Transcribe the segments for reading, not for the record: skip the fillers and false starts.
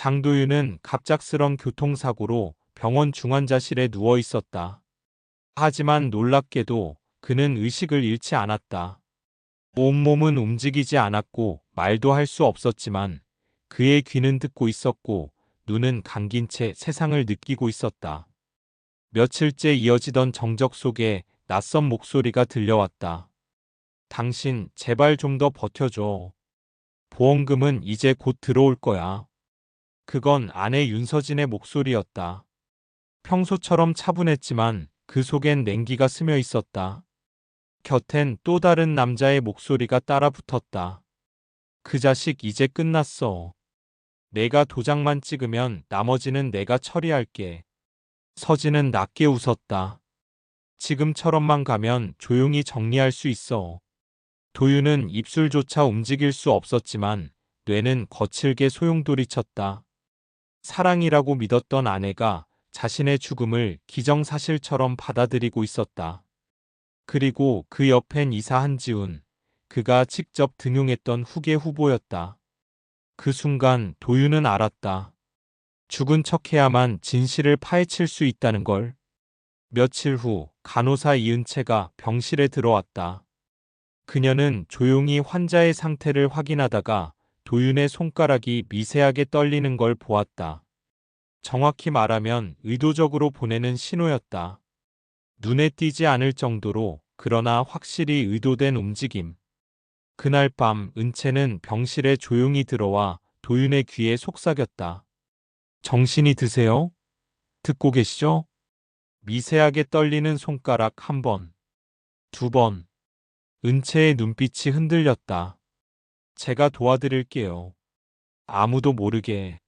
장도윤은 갑작스런 교통사고로 병원 중환자실에 누워 있었다. 하지만 놀랍게도 그는 의식을 잃지 않았다. 온몸은 움직이지 않았고 말도 할 수 없었지만 그의 귀는 듣고 있었고 눈은 감긴 채 세상을 느끼고 있었다. 며칠째 이어지던 정적 속에 낯선 목소리가 들려왔다. 당신 제발 좀 더 버텨줘. 보험금은 이제 곧 들어올 거야. 그건 아내 윤서진의 목소리였다. 평소처럼 차분했지만 그 속엔 냉기가 스며 있었다. 곁엔 또 다른 남자의 목소리가 따라 붙었다. 그 자식 이제 끝났어. 내가 도장만 찍으면 나머지는 내가 처리할게. 서진은 낮게 웃었다. 지금처럼만 가면 조용히 정리할 수 있어. 도윤은 입술조차 움직일 수 없었지만 뇌는 거칠게 소용돌이쳤다. 사랑이라고 믿었던 아내가 자신의 죽음을 기정사실처럼 받아들이고 있었다. 그리고 그 옆엔 이사 한지훈, 그가 직접 등용했던 후계 후보였다. 그 순간 도윤은 알았다. 죽은 척해야만 진실을 파헤칠 수 있다는 걸. 며칠 후 간호사 이은채가 병실에 들어왔다. 그녀는 조용히 환자의 상태를 확인하다가 도윤의 손가락이 미세하게 떨리는 걸 보았다. 정확히 말하면 의도적으로 보내는 신호였다. 눈에 띄지 않을 정도로 그러나 확실히 의도된 움직임. 그날 밤 은채는 병실에 조용히 들어와 도윤의 귀에 속삭였다. 정신이 드세요? 듣고 계시죠? 미세하게 떨리는 손가락 한 번, 두 번. 은채의 눈빛이 흔들렸다. 제가 도와드릴게요. 아무도 모르게.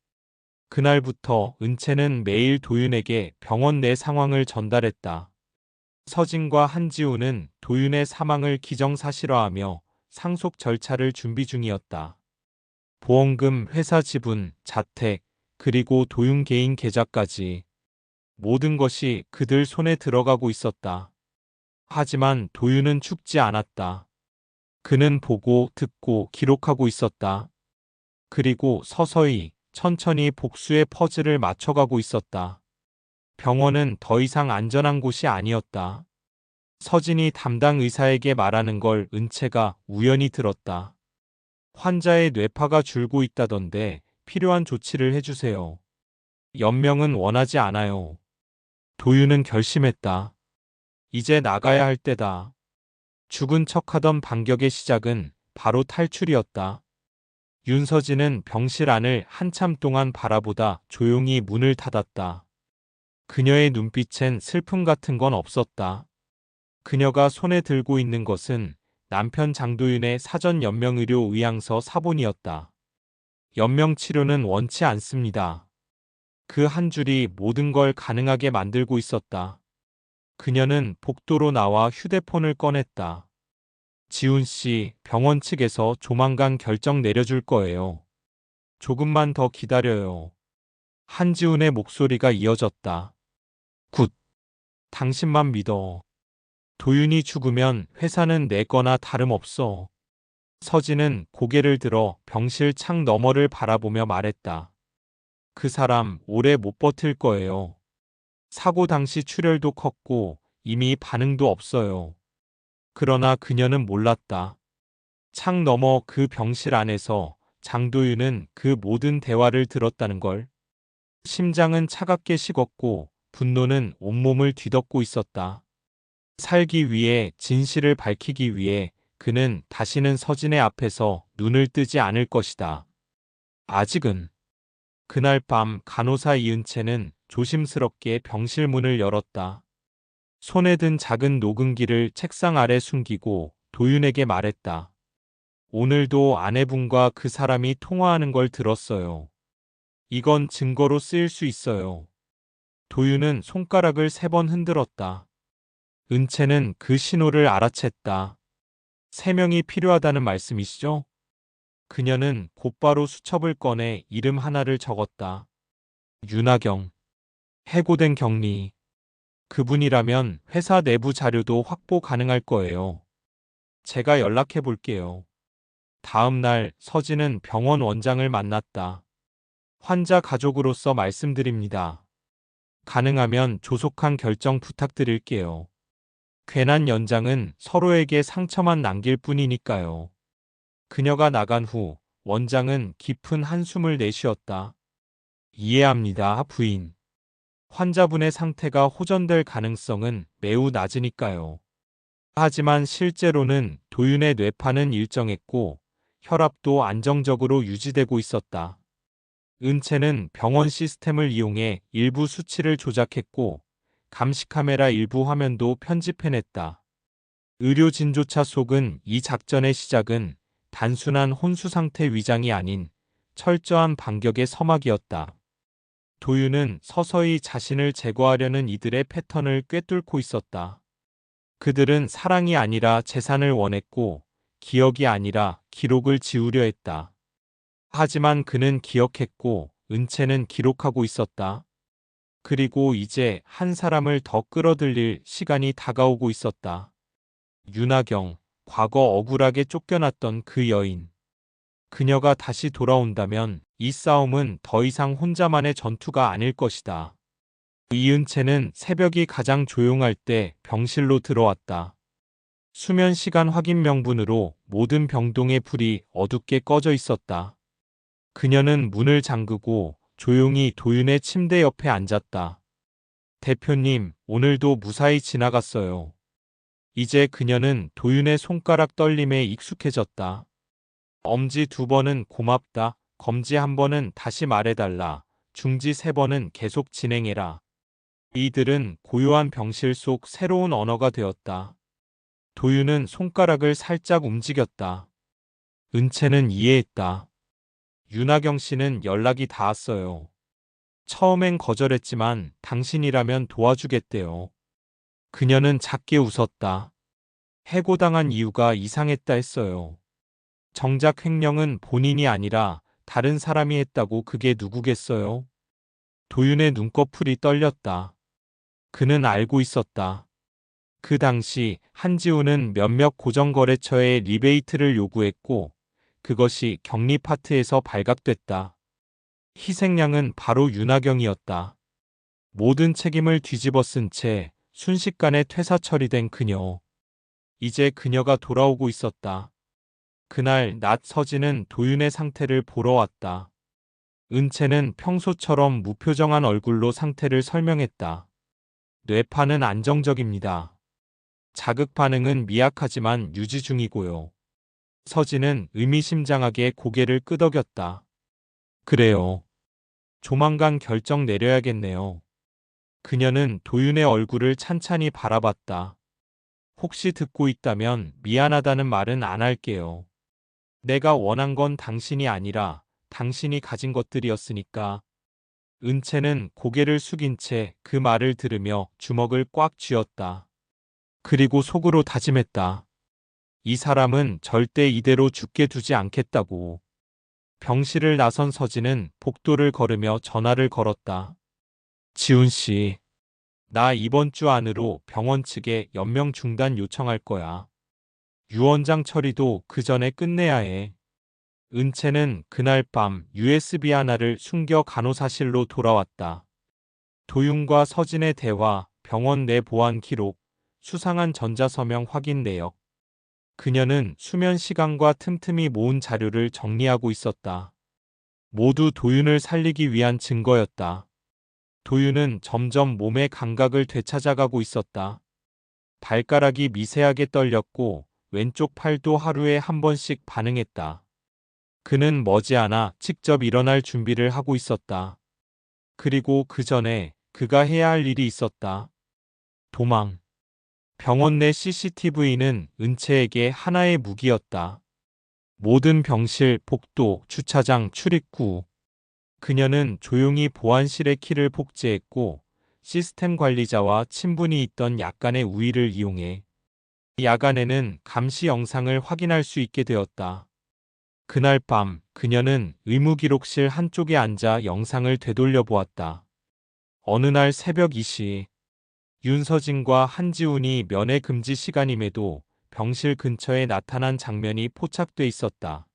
그날부터 은채는 매일 도윤에게 병원 내 상황을 전달했다. 서진과 한지우는 도윤의 사망을 기정사실화하며 상속 절차를 준비 중이었다. 보험금, 회사 지분, 자택, 그리고 도윤 개인 계좌까지 모든 것이 그들 손에 들어가고 있었다. 하지만 도윤은 죽지 않았다. 그는 보고 듣고 기록하고 있었다. 그리고 서서히 천천히 복수의 퍼즐을 맞춰가고 있었다. 병원은 더 이상 안전한 곳이 아니었다. 서진이 담당 의사에게 말하는 걸 은채가 우연히 들었다. 환자의 뇌파가 줄고 있다던데 필요한 조치를 해주세요. 연명은 원하지 않아요. 도윤은 결심했다. 이제 나가야 할 때다. 죽은 척하던 반격의 시작은 바로 탈출이었다. 윤서진은 병실 안을 한참 동안 바라보다 조용히 문을 닫았다. 그녀의 눈빛엔 슬픔 같은 건 없었다. 그녀가 손에 들고 있는 것은 남편 장도윤의 사전 연명의료 의향서 사본이었다. 연명 치료는 원치 않습니다. 그 한 줄이 모든 걸 가능하게 만들고 있었다. 그녀는 복도로 나와 휴대폰을 꺼냈다. 지훈 씨, 병원 측에서 조만간 결정 내려줄 거예요. 조금만 더 기다려요. 한지훈의 목소리가 이어졌다. 굿. 당신만 믿어. 도윤이 죽으면 회사는 내 거나 다름없어. 서진은 고개를 들어 병실 창 너머를 바라보며 말했다. 그 사람 오래 못 버틸 거예요. 사고 당시 출혈도 컸고 이미 반응도 없어요. 그러나 그녀는 몰랐다. 창 너머 그 병실 안에서 장도윤은 그 모든 대화를 들었다는 걸. 심장은 차갑게 식었고 분노는 온몸을 뒤덮고 있었다. 살기 위해 진실을 밝히기 위해 그는 다시는 서진의 앞에서 눈을 뜨지 않을 것이다. 아직은. 그날 밤 간호사 이은채는 조심스럽게 병실 문을 열었다. 손에 든 작은 녹음기를 책상 아래 숨기고 도윤에게 말했다. 오늘도 아내분과 그 사람이 통화하는 걸 들었어요. 이건 증거로 쓰일 수 있어요. 도윤은 손가락을 3번 흔들었다. 은채는 그 신호를 알아챘다. 3명이 필요하다는 말씀이시죠? 그녀는 곧바로 수첩을 꺼내 이름 하나를 적었다. 윤하경. 해고된 격리. 그분이라면 회사 내부 자료도 확보 가능할 거예요. 제가 연락해 볼게요. 다음 날 서진은 병원 원장을 만났다. 환자 가족으로서 말씀드립니다. 가능하면 조속한 결정 부탁드릴게요. 괜한 연장은 서로에게 상처만 남길 뿐이니까요. 그녀가 나간 후 원장은 깊은 한숨을 내쉬었다. 이해합니다, 부인. 환자분의 상태가 호전될 가능성은 매우 낮으니까요. 하지만 실제로는 도윤의 뇌파는 일정했고 혈압도 안정적으로 유지되고 있었다. 은채는 병원 시스템을 이용해 일부 수치를 조작했고 감시 카메라 일부 화면도 편집해냈다. 의료진조차 속은 이 작전의 시작은 단순한 혼수 상태 위장이 아닌 철저한 반격의 서막이었다. 도윤은 서서히 자신을 제거하려는 이들의 패턴을 꿰뚫고 있었다. 그들은 사랑이 아니라 재산을 원했고 기억이 아니라 기록을 지우려 했다. 하지만 그는 기억했고 은채는 기록하고 있었다. 그리고 이제 한 사람을 더 끌어들일 시간이 다가오고 있었다. 윤하경, 과거 억울하게 쫓겨났던 그 여인. 그녀가 다시 돌아온다면 이 싸움은 더 이상 혼자만의 전투가 아닐 것이다. 이은채는 새벽이 가장 조용할 때 병실로 들어왔다. 수면 시간 확인 명분으로 모든 병동의 불이 어둡게 꺼져 있었다. 그녀는 문을 잠그고 조용히 도윤의 침대 옆에 앉았다. 대표님, 오늘도 무사히 지나갔어요. 이제 그녀는 도윤의 손가락 떨림에 익숙해졌다. 엄지 2번은 고맙다. 검지 1번은 다시 말해달라. 중지 3번은 계속 진행해라. 이들은 고요한 병실 속 새로운 언어가 되었다. 도윤은 손가락을 살짝 움직였다. 은채는 이해했다. 윤하경 씨는 연락이 닿았어요. 처음엔 거절했지만 당신이라면 도와주겠대요. 그녀는 작게 웃었다. 해고당한 이유가 이상했다 했어요. 정작 횡령은 본인이 아니라 다른 사람이 했다고 그게 누구겠어요? 도윤의 눈꺼풀이 떨렸다. 그는 알고 있었다. 그 당시 한지우는 몇몇 고정거래처에 리베이트를 요구했고 그것이 격리 파트에서 발각됐다. 희생양은 바로 윤하경이었다. 모든 책임을 뒤집어 쓴 채 순식간에 퇴사 처리된 그녀. 이제 그녀가 돌아오고 있었다. 그날 낮 서진은 도윤의 상태를 보러 왔다. 은채는 평소처럼 무표정한 얼굴로 상태를 설명했다. 뇌파는 안정적입니다. 자극 반응은 미약하지만 유지 중이고요. 서진은 의미심장하게 고개를 끄덕였다. 그래요. 조만간 결정 내려야겠네요. 그녀는 도윤의 얼굴을 찬찬히 바라봤다. 혹시 듣고 있다면 미안하다는 말은 안 할게요. 내가 원한 건 당신이 아니라 당신이 가진 것들이었으니까. 은채는 고개를 숙인 채 그 말을 들으며 주먹을 꽉 쥐었다. 그리고 속으로 다짐했다. 이 사람은 절대 이대로 죽게 두지 않겠다고. 병실을 나선 서진은 복도를 걸으며 전화를 걸었다. 지훈 씨, 나 이번 주 안으로 병원 측에 연명 중단 요청할 거야. 유원장 처리도 그 전에 끝내야 해. 은채는 그날 밤 USB 하나를 숨겨 간호사실로 돌아왔다. 도윤과 서진의 대화, 병원 내 보안 기록, 수상한 전자서명 확인 내역. 그녀는 수면 시간과 틈틈이 모은 자료를 정리하고 있었다. 모두 도윤을 살리기 위한 증거였다. 도윤은 점점 몸의 감각을 되찾아가고 있었다. 발가락이 미세하게 떨렸고 왼쪽 팔도 하루에 한 번씩 반응했다. 그는 머지않아 직접 일어날 준비를 하고 있었다. 그리고 그 전에 그가 해야 할 일이 있었다. 도망. 병원 내 CCTV는 은채에게 하나의 무기였다. 모든 병실, 복도, 주차장, 출입구. 그녀는 조용히 보안실의 키를 복제했고 시스템 관리자와 친분이 있던 약간의 우위를 이용해 야간에는 감시 영상을 확인할 수 있게 되었다. 그날 밤 그녀는 의무기록실 한쪽에 앉아 영상을 되돌려 보았다. 어느 날 새벽 2시 윤서진과 한지훈이 면회 금지 시간임에도 병실 근처에 나타난 장면이 포착돼 있었다.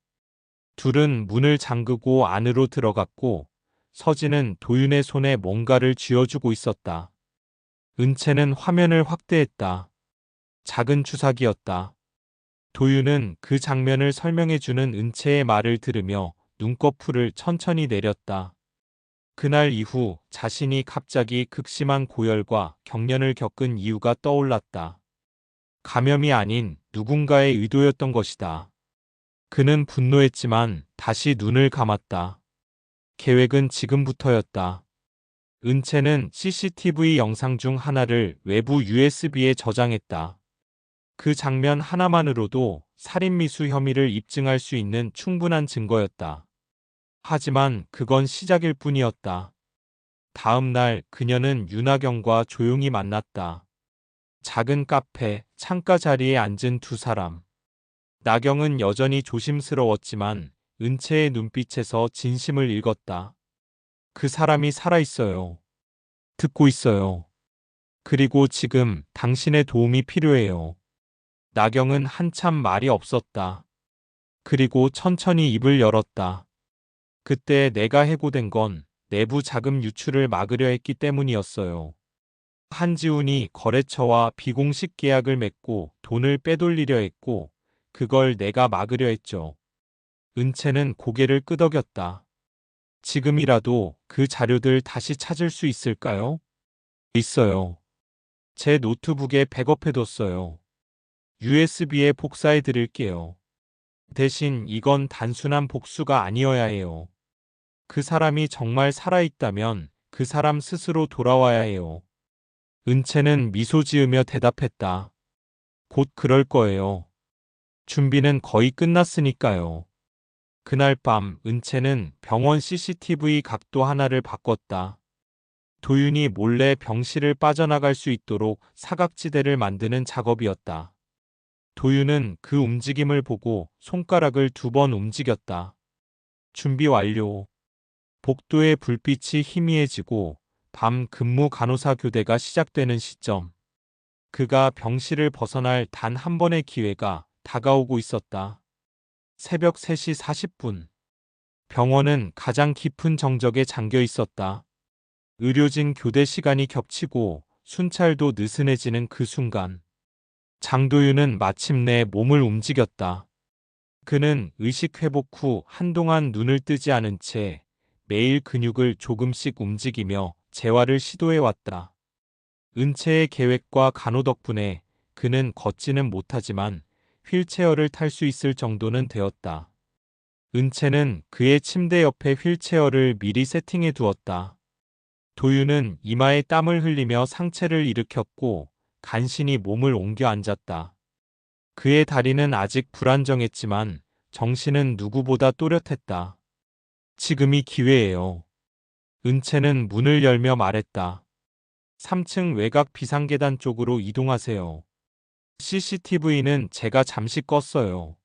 둘은 문을 잠그고 안으로 들어갔고 서진은 도윤의 손에 뭔가를 쥐어주고 있었다. 은채는 화면을 확대했다. 작은 주사기였다. 도윤은 그 장면을 설명해주는 은채의 말을 들으며 눈꺼풀을 천천히 내렸다. 그날 이후 자신이 갑자기 극심한 고열과 경련을 겪은 이유가 떠올랐다. 감염이 아닌 누군가의 의도였던 것이다. 그는 분노했지만 다시 눈을 감았다. 계획은 지금부터였다. 은채는 CCTV 영상 중 하나를 외부 USB에 저장했다. 그 장면 하나만으로도 살인미수 혐의를 입증할 수 있는 충분한 증거였다. 하지만 그건 시작일 뿐이었다. 다음 날 그녀는 윤하경과 조용히 만났다. 작은 카페, 창가 자리에 앉은 두 사람. 나경은 여전히 조심스러웠지만 은채의 눈빛에서 진심을 읽었다. 그 사람이 살아있어요. 듣고 있어요. 그리고 지금 당신의 도움이 필요해요. 나경은 한참 말이 없었다. 그리고 천천히 입을 열었다. 그때 내가 해고된 건 내부 자금 유출을 막으려 했기 때문이었어요. 한지훈이 거래처와 비공식 계약을 맺고 돈을 빼돌리려 했고 그걸 내가 막으려 했죠. 은채는 고개를 끄덕였다. 지금이라도 그 자료들 다시 찾을 수 있을까요? 있어요. 제 노트북에 백업해뒀어요. USB에 복사해 드릴게요. 대신 이건 단순한 복수가 아니어야 해요. 그 사람이 정말 살아있다면 그 사람 스스로 돌아와야 해요. 은채는 미소 지으며 대답했다. 곧 그럴 거예요. 준비는 거의 끝났으니까요. 그날 밤 은채는 병원 CCTV 각도 하나를 바꿨다. 도윤이 몰래 병실을 빠져나갈 수 있도록 사각지대를 만드는 작업이었다. 도윤은 그 움직임을 보고 손가락을 2번 움직였다. 준비 완료. 복도의 불빛이 희미해지고 밤 근무 간호사 교대가 시작되는 시점. 그가 병실을 벗어날 단 한 번의 기회가 다가오고 있었다. 새벽 3시 40분. 병원은 가장 깊은 정적에 잠겨 있었다. 의료진 교대 시간이 겹치고 순찰도 느슨해지는 그 순간. 장도윤은 마침내 몸을 움직였다. 그는 의식 회복 후 한동안 눈을 뜨지 않은 채 매일 근육을 조금씩 움직이며 재활을 시도해왔다. 은채의 계획과 간호 덕분에 그는 걷지는 못하지만 휠체어를 탈 수 있을 정도는 되었다. 은채는 그의 침대 옆에 휠체어를 미리 세팅해 두었다. 도윤은 이마에 땀을 흘리며 상체를 일으켰고 간신히 몸을 옮겨 앉았다. 그의 다리는 아직 불안정했지만 정신은 누구보다 또렷했다. 지금이 기회예요. 은채는 문을 열며 말했다. 3층 외곽 비상계단 쪽으로 이동하세요. CCTV는 제가 잠시 껐어요.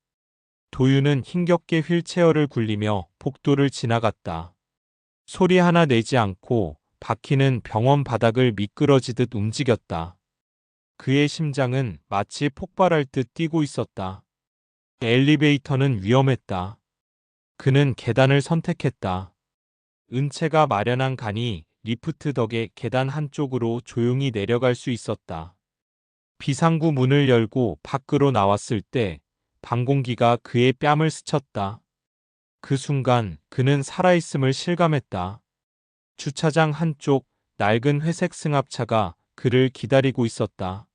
도윤은 힘겹게 휠체어를 굴리며 복도를 지나갔다. 소리 하나 내지 않고 바퀴는 병원 바닥을 미끄러지듯 움직였다. 그의 심장은 마치 폭발할 듯 뛰고 있었다. 엘리베이터는 위험했다. 그는 계단을 선택했다. 은채가 마련한 간이 리프트 덕에 계단 한쪽으로 조용히 내려갈 수 있었다. 비상구 문을 열고 밖으로 나왔을 때 방공기가 그의 뺨을 스쳤다. 그 순간 그는 살아있음을 실감했다. 주차장 한쪽 낡은 회색 승합차가 그를 기다리고 있었다.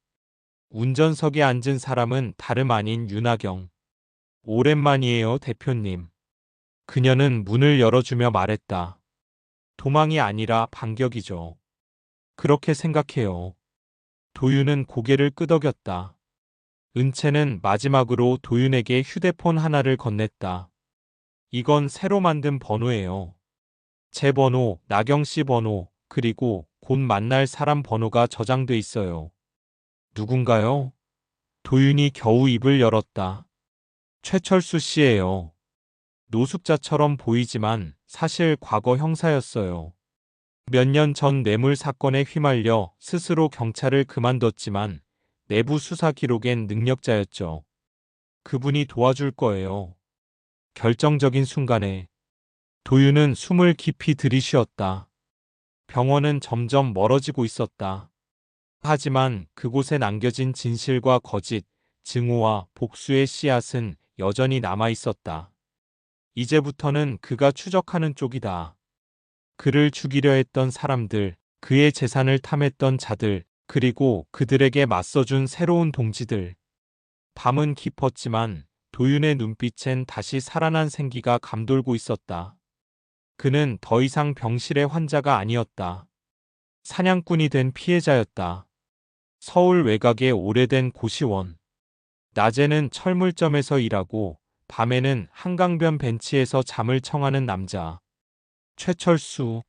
운전석에 앉은 사람은 다름 아닌 윤하경. 오랜만이에요, 대표님. 그녀는 문을 열어주며 말했다. 도망이 아니라 반격이죠. 그렇게 생각해요. 도윤은 고개를 끄덕였다. 은채는 마지막으로 도윤에게 휴대폰 하나를 건넸다. 이건 새로 만든 번호예요. 제 번호, 나경 씨 번호, 그리고 곧 만날 사람 번호가 저장돼 있어요. 누군가요? 도윤이 겨우 입을 열었다. 최철수 씨예요. 노숙자처럼 보이지만 사실 과거 형사였어요. 몇 년 전 뇌물 사건에 휘말려 스스로 경찰을 그만뒀지만 내부 수사 기록엔 능력자였죠. 그분이 도와줄 거예요. 결정적인 순간에 도윤은 숨을 깊이 들이쉬었다. 병원은 점점 멀어지고 있었다. 하지만 그곳에 남겨진 진실과 거짓, 증오와 복수의 씨앗은 여전히 남아 있었다. 이제부터는 그가 추적하는 쪽이다. 그를 죽이려 했던 사람들, 그의 재산을 탐했던 자들, 그리고 그들에게 맞서준 새로운 동지들. 밤은 깊었지만 도윤의 눈빛엔 다시 살아난 생기가 감돌고 있었다. 그는 더 이상 병실의 환자가 아니었다. 사냥꾼이 된 피해자였다. 서울 외곽의 오래된 고시원. 낮에는 철물점에서 일하고 밤에는 한강변 벤치에서 잠을 청하는 남자. 최철수.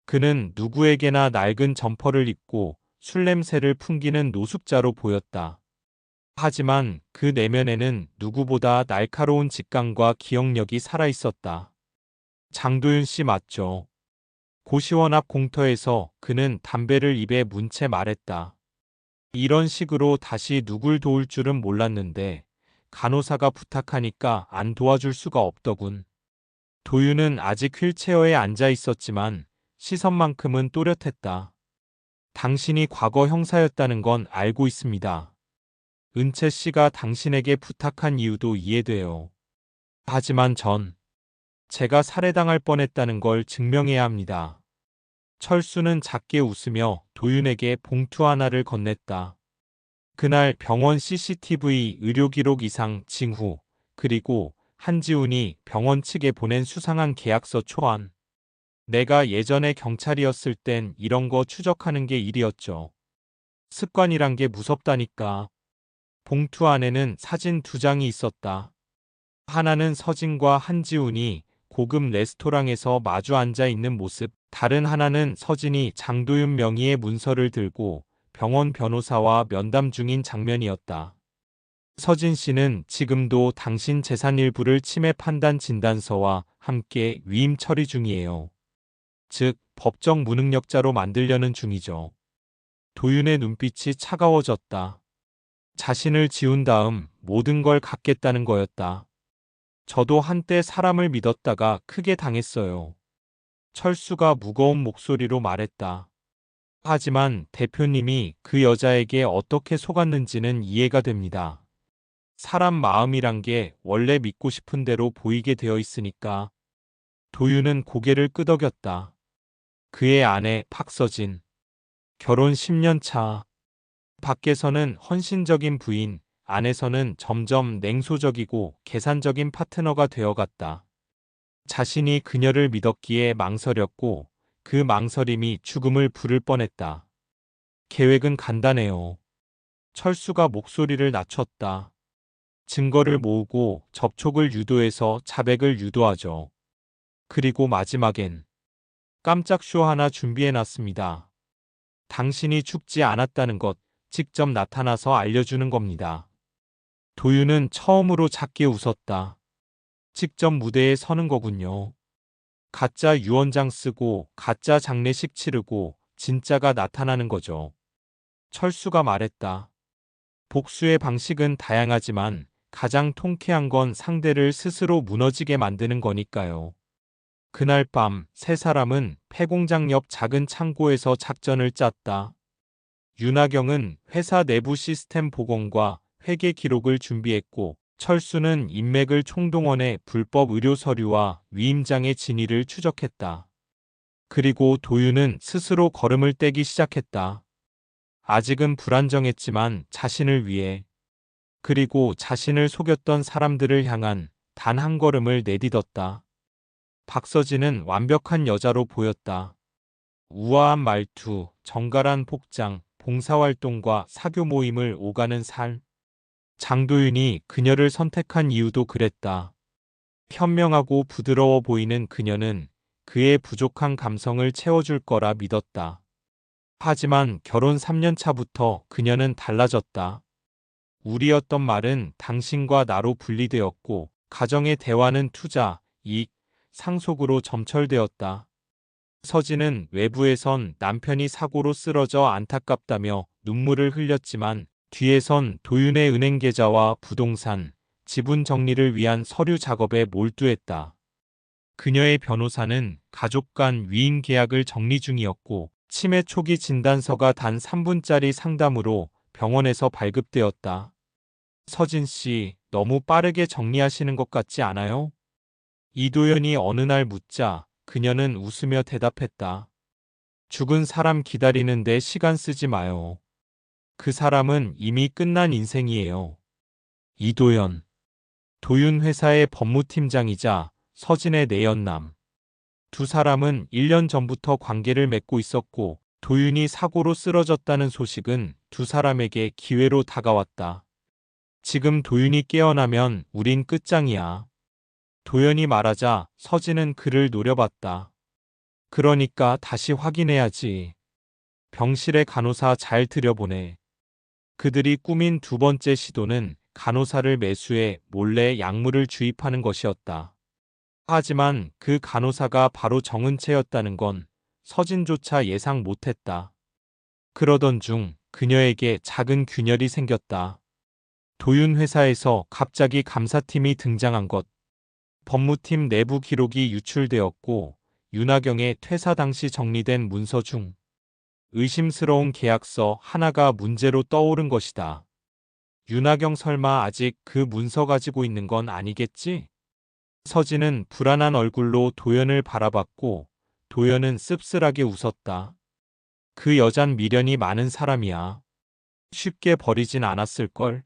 그는 누구에게나 낡은 점퍼를 입고 술 냄새를 풍기는 노숙자로 보였다. 하지만 그 내면에는 누구보다 날카로운 직감과 기억력이 살아있었다. 장도윤 씨 맞죠? 고시원 앞 공터에서 그는 담배를 입에 문 채 말했다. 이런 식으로 다시 누굴 도울 줄은 몰랐는데 간호사가 부탁하니까 안 도와줄 수가 없더군. 도윤은 아직 휠체어에 앉아 있었지만 시선만큼은 또렷했다. 당신이 과거 형사였다는 건 알고 있습니다. 은채 씨가 당신에게 부탁한 이유도 이해돼요. 하지만 제가 살해당할 뻔했다는 걸 증명해야 합니다. 철수는 작게 웃으며 도윤에게 봉투 하나를 건넸다. 그날 병원 CCTV 의료기록 이상 징후, 그리고 한지훈이 병원 측에 보낸 수상한 계약서 초안. 내가 예전에 경찰이었을 땐 이런 거 추적하는 게 일이었죠. 습관이란 게 무섭다니까. 봉투 안에는 사진 2장이 있었다. 하나는 서진과 한지훈이 고급 레스토랑에서 마주 앉아 있는 모습, 다른 하나는 서진이 장도윤 명의의 문서를 들고 병원 변호사와 면담 중인 장면이었다. 서진 씨는 지금도 당신 재산 일부를 침해 판단 진단서와 함께 위임 처리 중이에요. 즉, 법정 무능력자로 만들려는 중이죠. 도윤의 눈빛이 차가워졌다. 자신을 지운 다음 모든 걸 갚겠다는 거였다. 저도 한때 사람을 믿었다가 크게 당했어요. 철수가 무거운 목소리로 말했다. 하지만 대표님이 그 여자에게 어떻게 속았는지는 이해가 됩니다. 사람 마음이란 게 원래 믿고 싶은 대로 보이게 되어 있으니까. 도윤은 고개를 끄덕였다. 그의 아내 박서진. 결혼 10년 차. 밖에서는 헌신적인 부인, 안에서는 점점 냉소적이고 계산적인 파트너가 되어갔다. 자신이 그녀를 믿었기에 망설였고 그 망설임이 죽음을 부를 뻔했다. 계획은 간단해요. 철수가 목소리를 낮췄다. 증거를 모으고 접촉을 유도해서 자백을 유도하죠. 그리고 마지막엔 깜짝 쇼 하나 준비해놨습니다. 당신이 죽지 않았다는 것 직접 나타나서 알려주는 겁니다. 도윤은 처음으로 작게 웃었다. 직접 무대에 서는 거군요. 가짜 유언장 쓰고 가짜 장례식 치르고 진짜가 나타나는 거죠. 철수가 말했다. 복수의 방식은 다양하지만 가장 통쾌한 건 상대를 스스로 무너지게 만드는 거니까요. 그날 밤 세 사람은 폐공장 옆 작은 창고에서 작전을 짰다. 윤하경은 회사 내부 시스템 복원과 회계 기록을 준비했고 철수는 인맥을 총동원해 불법 의료 서류와 위임장의 진위를 추적했다. 그리고 도윤은 스스로 걸음을 떼기 시작했다. 아직은 불안정했지만 자신을 위해, 그리고 자신을 속였던 사람들을 향한 단 한 걸음을 내딛었다. 박서진은 완벽한 여자로 보였다. 우아한 말투, 정갈한 복장, 봉사활동과 사교 모임을 오가는 삶. 장도윤이 그녀를 선택한 이유도 그랬다. 현명하고 부드러워 보이는 그녀는 그의 부족한 감성을 채워줄 거라 믿었다. 하지만 결혼 3년 차부터 그녀는 달라졌다. 우리였던 말은 당신과 나로 분리되었고 가정의 대화는 투자, 이익, 상속으로 점철되었다. 서진은 외부에선 남편이 사고로 쓰러져 안타깝다며 눈물을 흘렸지만 뒤에선 도윤의 은행 계좌와 부동산, 지분 정리를 위한 서류 작업에 몰두했다. 그녀의 변호사는 가족 간 위임 계약을 정리 중이었고 치매 초기 진단서가 단 3분짜리 상담으로 병원에서 발급되었다. 서진 씨, 너무 빠르게 정리하시는 것 같지 않아요? 이도연이 어느 날 묻자 그녀는 웃으며 대답했다. 죽은 사람 기다리는데 시간 쓰지 마요. 그 사람은 이미 끝난 인생이에요. 이도연. 도윤 회사의 법무팀장이자 서진의 내연남. 두 사람은 1년 전부터 관계를 맺고 있었고 도윤이 사고로 쓰러졌다는 소식은 두 사람에게 기회로 다가왔다. 지금 도윤이 깨어나면 우린 끝장이야. 도연이 말하자 서진은 그를 노려봤다. 그러니까 다시 확인해야지. 병실의 간호사 잘 들여보내. 그들이 꾸민 두 번째 시도는 간호사를 매수해 몰래 약물을 주입하는 것이었다. 하지만 그 간호사가 바로 정은채였다는 건 서진조차 예상 못했다. 그러던 중 그녀에게 작은 균열이 생겼다. 도윤 회사에서 갑자기 감사팀이 등장한 것. 법무팀 내부 기록이 유출되었고 윤하경의 퇴사 당시 정리된 문서 중 의심스러운 계약서 하나가 문제로 떠오른 것이다. 윤하경 설마 아직 그 문서 가지고 있는 건 아니겠지? 서진은 불안한 얼굴로 도연을 바라봤고 도연은 씁쓸하게 웃었다. 그 여잔 미련이 많은 사람이야. 쉽게 버리진 않았을걸.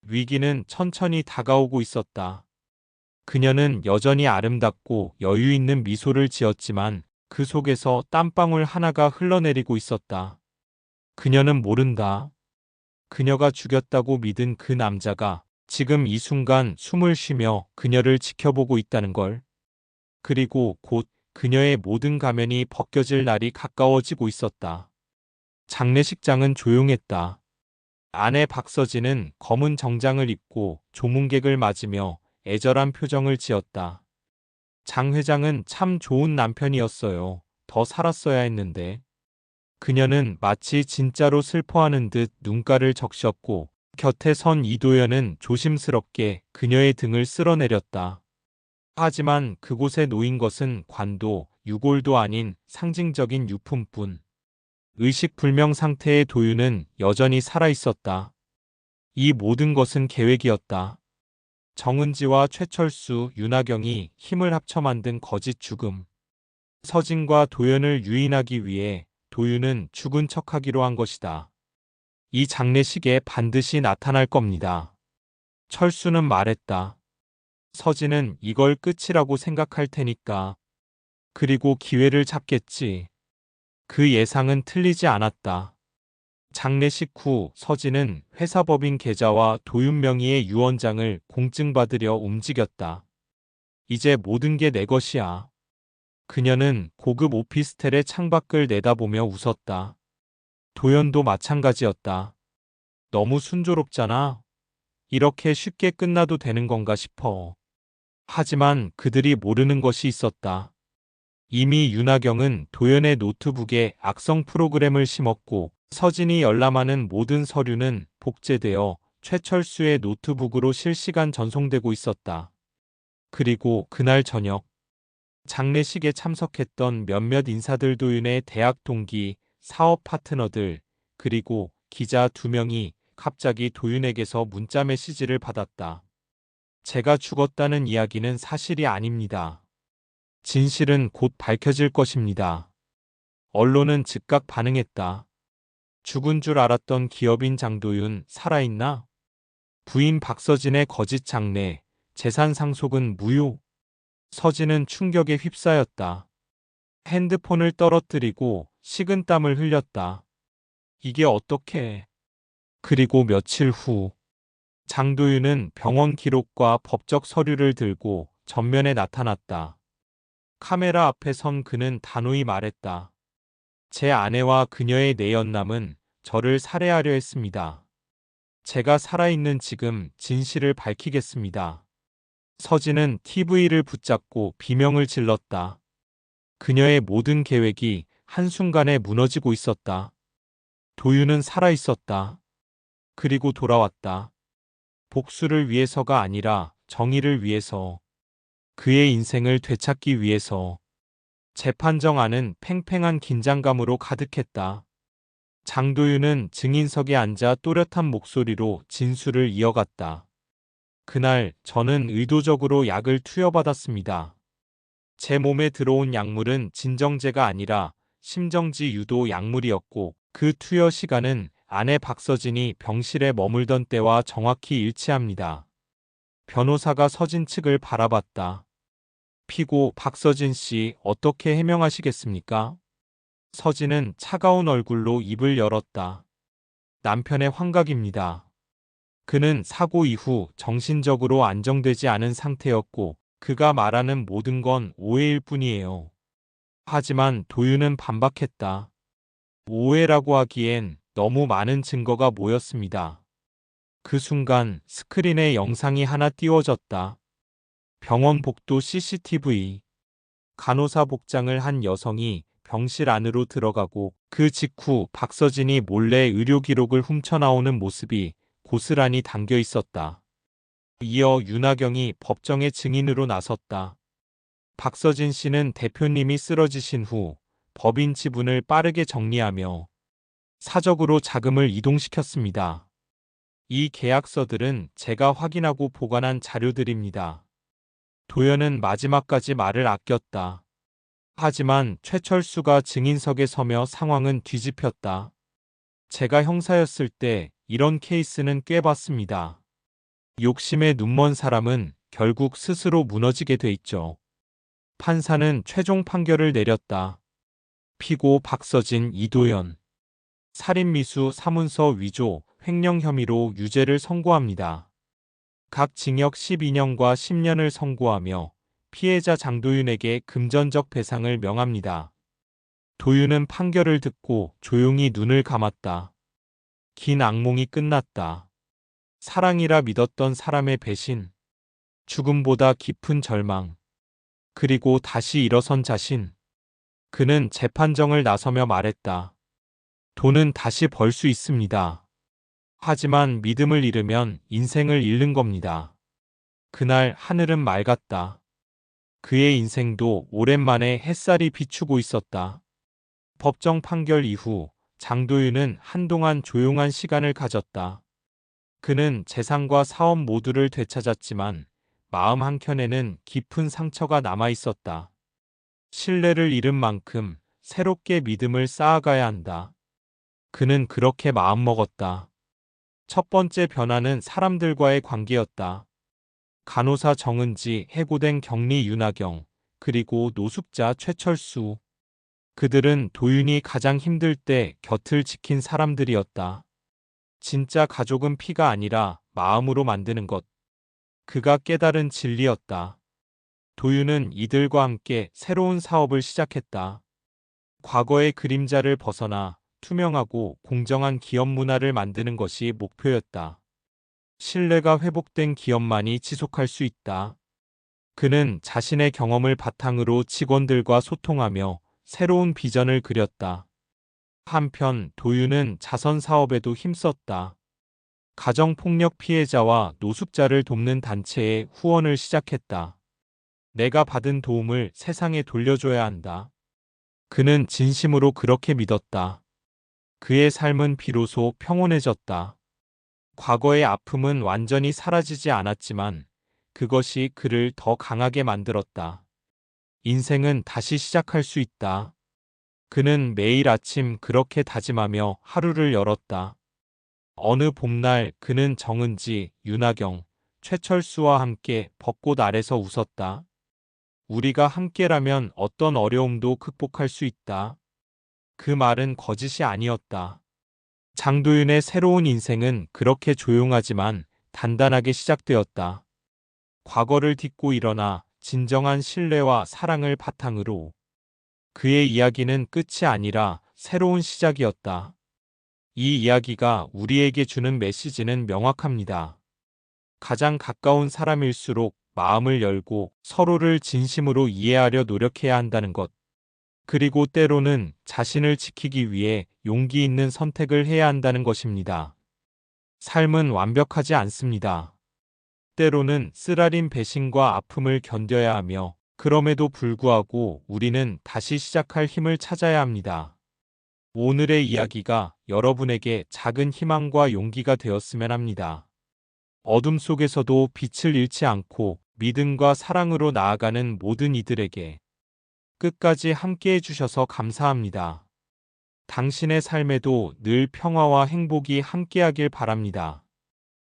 위기는 천천히 다가오고 있었다. 그녀는 여전히 아름답고 여유 있는 미소를 지었지만 그 속에서 땀방울 하나가 흘러내리고 있었다. 그녀는 모른다. 그녀가 죽였다고 믿은 그 남자가 지금 이 순간 숨을 쉬며 그녀를 지켜보고 있다는 걸. 그리고 곧 그녀의 모든 가면이 벗겨질 날이 가까워지고 있었다. 장례식장은 조용했다. 아내 박서진은 검은 정장을 입고 조문객을 맞으며 애절한 표정을 지었다. 장 회장은 참 좋은 남편이었어요. 더 살았어야 했는데. 그녀는 마치 진짜로 슬퍼하는 듯 눈가를 적셨고 곁에 선 이도연은 조심스럽게 그녀의 등을 쓸어내렸다. 하지만 그곳에 놓인 것은 관도, 유골도 아닌 상징적인 유품뿐. 의식불명 상태의 도윤은 여전히 살아있었다. 이 모든 것은 계획이었다. 정은지와 최철수, 윤하경이 힘을 합쳐 만든 거짓 죽음. 서진과 도연을 유인하기 위해 도윤은 죽은 척하기로 한 것이다. 이 장례식에 반드시 나타날 겁니다. 철수는 말했다. 서진은 이걸 끝이라고 생각할 테니까. 그리고 기회를 잡겠지. 그 예상은 틀리지 않았다. 장례식 후 서진은 회사법인 계좌와 도윤 명의의 유언장을 공증받으려 움직였다. 이제 모든 게 내 것이야. 그녀는 고급 오피스텔의 창밖을 내다보며 웃었다. 도연도 마찬가지였다. 너무 순조롭잖아. 이렇게 쉽게 끝나도 되는 건가 싶어. 하지만 그들이 모르는 것이 있었다. 이미 윤하경은 도연의 노트북에 악성 프로그램을 심었고 서진이 열람하는 모든 서류는 복제되어 최철수의 노트북으로 실시간 전송되고 있었다. 그리고 그날 저녁 장례식에 참석했던 몇몇 인사들 도윤의 대학 동기, 사업 파트너들, 그리고 기자 2명이 갑자기 도윤에게서 문자 메시지를 받았다. 제가 죽었다는 이야기는 사실이 아닙니다. 진실은 곧 밝혀질 것입니다. 언론은 즉각 반응했다. 죽은 줄 알았던 기업인 장도윤 살아있나? 부인 박서진의 거짓 장례, 재산 상속은 무효. 서진은 충격에 휩싸였다. 핸드폰을 떨어뜨리고 식은땀을 흘렸다. 이게 어떻게? 그리고 며칠 후 장도윤은 병원 기록과 법적 서류를 들고 전면에 나타났다. 카메라 앞에 선 그는 단호히 말했다. 제 아내와 그녀의 내연남은 저를 살해하려 했습니다. 제가 살아있는 지금 진실을 밝히겠습니다. 서진은 TV를 붙잡고 비명을 질렀다. 그녀의 모든 계획이 한순간에 무너지고 있었다. 도윤은 살아있었다. 그리고 돌아왔다. 복수를 위해서가 아니라 정의를 위해서. 그의 인생을 되찾기 위해서. 재판정 안은 팽팽한 긴장감으로 가득했다. 장도윤은 증인석에 앉아 또렷한 목소리로 진술을 이어갔다. 그날 저는 의도적으로 약을 투여받았습니다. 제 몸에 들어온 약물은 진정제가 아니라 심정지 유도 약물이었고 그 투여 시간은 아내 박서진이 병실에 머물던 때와 정확히 일치합니다. 변호사가 서진 측을 바라봤다. 피고 박서진 씨 어떻게 해명하시겠습니까? 서진은 차가운 얼굴로 입을 열었다. 남편의 환각입니다. 그는 사고 이후 정신적으로 안정되지 않은 상태였고 그가 말하는 모든 건 오해일 뿐이에요. 하지만 도윤은 반박했다. 오해라고 하기엔 너무 많은 증거가 모였습니다. 그 순간 스크린에 영상이 하나 띄워졌다. 병원 복도 CCTV. 간호사 복장을 한 여성이 병실 안으로 들어가고 그 직후 박서진이 몰래 의료 기록을 훔쳐나오는 모습이 고스란히 담겨 있었다. 이어 윤하경이 법정의 증인으로 나섰다. 박서진 씨는 대표님이 쓰러지신 후 법인 지분을 빠르게 정리하며 사적으로 자금을 이동시켰습니다. 이 계약서들은 제가 확인하고 보관한 자료들입니다. 도연은 마지막까지 말을 아꼈다. 하지만 최철수가 증인석에 서며 상황은 뒤집혔다. 제가 형사였을 때 이런 케이스는 꽤 봤습니다. 욕심에 눈먼 사람은 결국 스스로 무너지게 돼 있죠. 판사는 최종 판결을 내렸다. 피고 박서진, 이도연. 살인미수 사문서 위조, 횡령 혐의로 유죄를 선고합니다. 각 징역 12년과 10년을 선고하며 피해자 장도윤에게 금전적 배상을 명합니다. 도윤은 판결을 듣고 조용히 눈을 감았다. 긴 악몽이 끝났다. 사랑이라 믿었던 사람의 배신, 죽음보다 깊은 절망, 그리고 다시 일어선 자신. 그는 재판정을 나서며 말했다. 돈은 다시 벌 수 있습니다. 하지만 믿음을 잃으면 인생을 잃는 겁니다. 그날 하늘은 맑았다. 그의 인생도 오랜만에 햇살이 비추고 있었다. 법정 판결 이후 장도윤은 한동안 조용한 시간을 가졌다. 그는 재산과 사업 모두를 되찾았지만 마음 한켠에는 깊은 상처가 남아 있었다. 신뢰를 잃은 만큼 새롭게 믿음을 쌓아가야 한다. 그는 그렇게 마음먹었다. 첫 번째 변화는 사람들과의 관계였다. 간호사 정은지, 해고된 격리 윤하경, 그리고 노숙자 최철수. 그들은 도윤이 가장 힘들 때 곁을 지킨 사람들이었다. 진짜 가족은 피가 아니라 마음으로 만드는 것. 그가 깨달은 진리였다. 도윤은 이들과 함께 새로운 사업을 시작했다. 과거의 그림자를 벗어나 투명하고 공정한 기업 문화를 만드는 것이 목표였다. 신뢰가 회복된 기업만이 지속할 수 있다. 그는 자신의 경험을 바탕으로 직원들과 소통하며 새로운 비전을 그렸다. 한편 도윤은 자선 사업에도 힘썼다. 가정폭력 피해자와 노숙자를 돕는 단체에 후원을 시작했다. 내가 받은 도움을 세상에 돌려줘야 한다. 그는 진심으로 그렇게 믿었다. 그의 삶은 비로소 평온해졌다. 과거의 아픔은 완전히 사라지지 않았지만 그것이 그를 더 강하게 만들었다. 인생은 다시 시작할 수 있다. 그는 매일 아침 그렇게 다짐하며 하루를 열었다. 어느 봄날 그는 정은지, 윤하경, 최철수와 함께 벚꽃 아래서 웃었다. 우리가 함께라면 어떤 어려움도 극복할 수 있다. 그 말은 거짓이 아니었다. 장도윤의 새로운 인생은 그렇게 조용하지만 단단하게 시작되었다. 과거를 딛고 일어나 진정한 신뢰와 사랑을 바탕으로. 그의 이야기는 끝이 아니라 새로운 시작이었다. 이 이야기가 우리에게 주는 메시지는 명확합니다. 가장 가까운 사람일수록 마음을 열고 서로를 진심으로 이해하려 노력해야 한다는 것. 그리고 때로는 자신을 지키기 위해 용기 있는 선택을 해야 한다는 것입니다. 삶은 완벽하지 않습니다. 때로는 쓰라린 배신과 아픔을 견뎌야 하며 그럼에도 불구하고 우리는 다시 시작할 힘을 찾아야 합니다. 오늘의 이야기가 여러분에게 작은 희망과 용기가 되었으면 합니다. 어둠 속에서도 빛을 잃지 않고 믿음과 사랑으로 나아가는 모든 이들에게 끝까지 함께 해주셔서 감사합니다. 당신의 삶에도 늘 평화와 행복이 함께하길 바랍니다.